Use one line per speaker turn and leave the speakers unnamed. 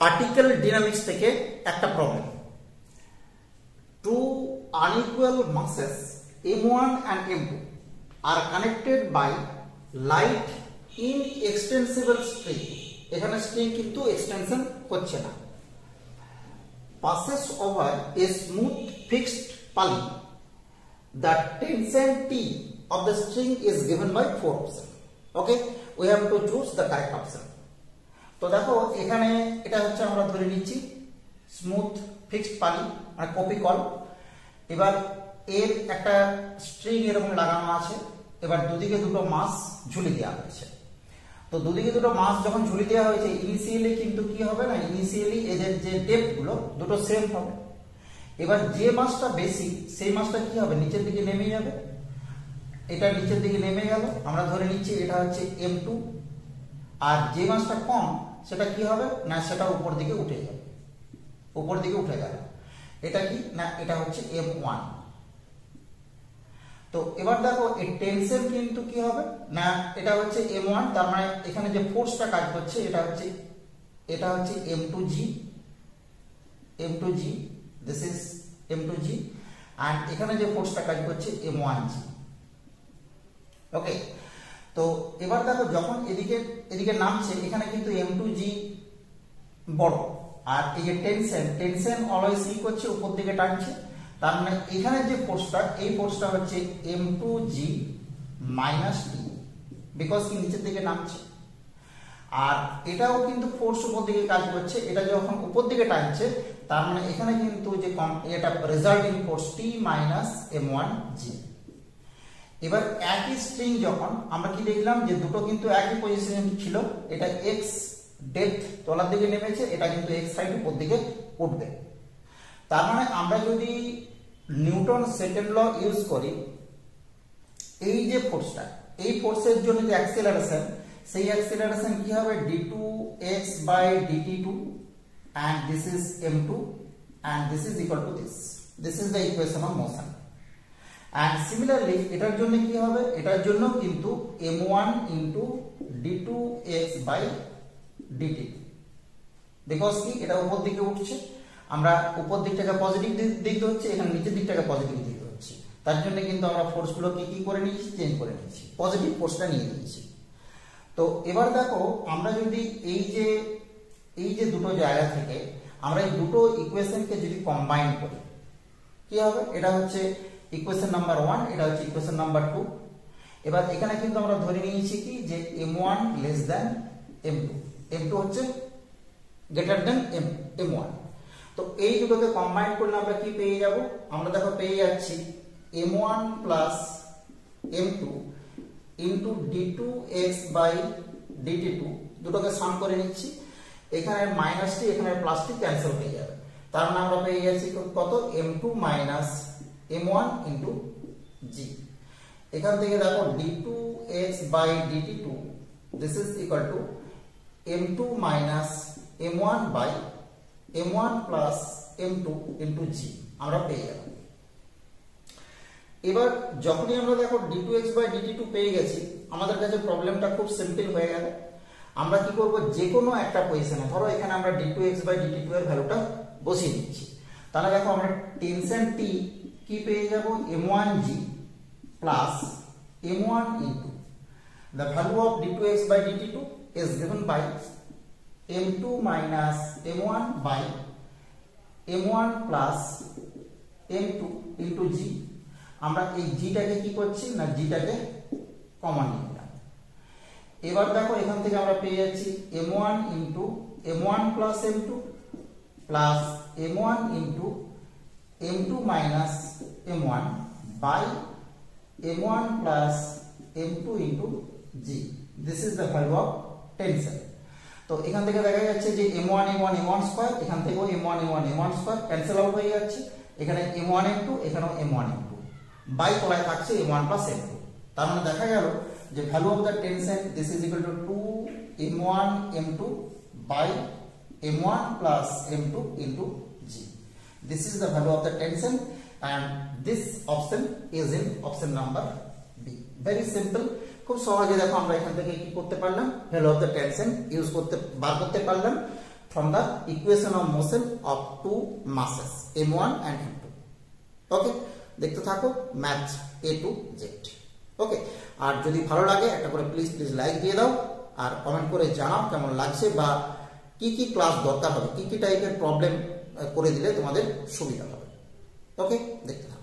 Particle dynamics থেকে একটা problem. Two unequal masses m1 and m2 are connected by light in extensible string। এখানে string কিন্তু extension হচ্ছে না। Passes over a smooth fixed pulley. The tension T of the string is given by 4 option. Okay, we have to choose the correct option. তো দেখো এখানে এটা হচ্ছে আমরা ধরে নিচ্ছি স্মুথ ফিক্সড পালি মানে কপি কল। এবার এর একটা স্ট্রিং এরকম লাগানো আছে। এবার দুদিকে দুটো মাস ঝুলি দেওয়া হয়েছে। তো দুদিকে দুটো মাস যখন ঝুলি দেওয়া হয়েছে ইনিশিয়ালি কিন্তু কি হবে না, ইনিশিয়ালি এদের যে ডেপথ গুলো দুটো সেম হবে। এবার যে মাসটা বেশি সেই মাসটা কি হবে, নিচের দিকে নেমে যাবে। এটা নিচের দিকে নেমে গেল, আমরা ধরে নিচ্ছি এটা হচ্ছে m2। আর যে মাসটা কম সেটা কি হবে না, সেটা উপর দিকে উঠে যাবে, উপর দিকে উঠে গেল। এটা কি না, এটা হচ্ছে m1। তো এবার দেখো এই টেনশন কিন্তু কি হবে না, এটা হচ্ছে m1, তার মানে এখানে যে ফোর্সটা কাজ করছে এটা হচ্ছে m2g, this is m2g, and এখানে যে ফোর্সটা কাজ করছে m1g। ওকে, তো এবার দেখো যখন এদিকে নামছে এখানে কিন্তু m2g বড়, আর এই যে টেনশন অলওয়েজ কি করছে, উপর দিকে টানছে। তার মানে এখানে যে ফোর্সটা, এই ফোর্সটা হচ্ছে m2g মাইনাস t, বিকজ কি নিচের দিকে নামছে। আর এটাও কিন্তু ফোর্স উপর দিকে কাজ করছে, এটা যখন উপর দিকে টানছে তার মানে এখানে কিন্তু যে এটা resulting force t minus m1g। এবার একই স্ট্রিং যখন আমরা কি দেখলাম যে দুটো কিন্তু একই পজিশনে ছিল, এটা x ডেপথ তলার দিকে নেমেছে, এটা কিন্তু x সাইড উপর দিকে উঠবে। তার মানে আমরা যদি নিউটন সেকেন্ড ল ইউজ করি, এই যে ফোর্সটা, এই ফোর্সের জন্য যে অ্যাক্সিলারেশন, সেই অ্যাক্সিলারেশন কি হবে d2x by dt2 and this is m2 and this is equal to this is the equation of motion। and similarly এটার জন্য কি হবে, এটার জন্য কিন্তু m1 into d2x by dt, because কি এটা উপর দিকে উঠছে, আমরা উপর দিকটাকে পজিটিভ দিতে হচ্ছে, এখানে নিচের দিকটাকে পজিটিভ দিতে হচ্ছে। তার জন্য কিন্তু আমরা ফোর্স গুলোকে কি করে নিয়েছি, চেঞ্জ করে নিয়েছি, পজিটিভ ফোর্সটা নিয়ে নিয়েছি। তো এবার দেখো আমরা যদি এই যে দুটো জায়গা থেকে আমরা এই দুটো ইকুয়েশনকে যদি কম্বাইন করি কি হবে, এটা হচ্ছে ইকুয়েশন নাম্বার 1, এটা হচ্ছে ইকুয়েশন নাম্বার 2। এবার এখানে কিন্তু আমরা ধরে নিয়েছি কি যে m1 less than m2, m2 হচ্ছে গ্রেটার দ্যান m1। তো এই দুটোকে কম্বাইন করলে আমরা কি পেয়ে যাব, আমরা দেখো পেয়ে যাচ্ছি m1 plus m2 into d2x by dt2, দুটোকে সাম করে নিচ্ছি। এখানে মাইনাসটি এখানে প্লাসটি ক্যান্সেল হয়ে যাবে, তার মানে আমরা পেয়ে যাচ্ছি কত, m2 minus m1 into g। এখান থেকে দেখো d2x by dt2 this is equal to m2 minus m1 by m1 plus m2 into g আমরা পেয়ে যাব। এবার যখনই আমরা দেখো d2x বাই dt2 পেয়ে গেছি, আমাদের কাছে প্রবলেমটা খুব সিম্পল হয়ে গেল। আমরা কি করব, যে কোনো একটা পজিশনে ধরো এখানে আমরা d2x বাই dt2 এর ভ্যালুটা বসিয়ে দিচ্ছি। তাহলে দেখো আমরা টেনশন t কি পেয়ে যাব, m1g plus m1 into the value of d2x by dt2 is given by m2 minus m1 by m1 plus m2 into g। আমরা এই g টাকে কি করছি না, g টাকে কমন নিয়ে নিলাম। এবার দেখো এখান থেকে আমরা পেয়ে যাচ্ছি m1 into m1 plus m2 plus m1 into m2 minus m1 by m1 plus m2 into g। this is the value of tension। তো এখান থেকে দেখা যাচ্ছে যে m1 স্কয়ার, এখান থেকেও m1 স্কয়ার ক্যান্সেল আউট হয়ে যাচ্ছে, এখানে m1 m2, এখানেও m1 m2, বাই তলায় থাকছে m1 plus m2। তার মানে দেখা গেল যে value of the tension this is equal two 2m1 m2 by m1 plus m2 into g। this is the value of the tension and this option is in option number B। very simple, খুব সহজে দেখো আমরা এখান থেকে কি করতে পারলাম, value of the tension বার করতে পারলাম। from the equation of motion of two masses m1 and m2. ওকে, দেখতে থাকো ম্যাথ A to Z। ওকে, আর যদি ভালো লাগে একটা করে প্লিজ লাইক দিয়ে দাও, আর কমেন্ট করে জানাও কেমন লাগছে বা কি কি ক্লাস দরকার হবে, কি কি টাইপের প্রবলেম করে দিলে তোমাদের সুবিধা হবে। ওকে, দেখতে থাকো।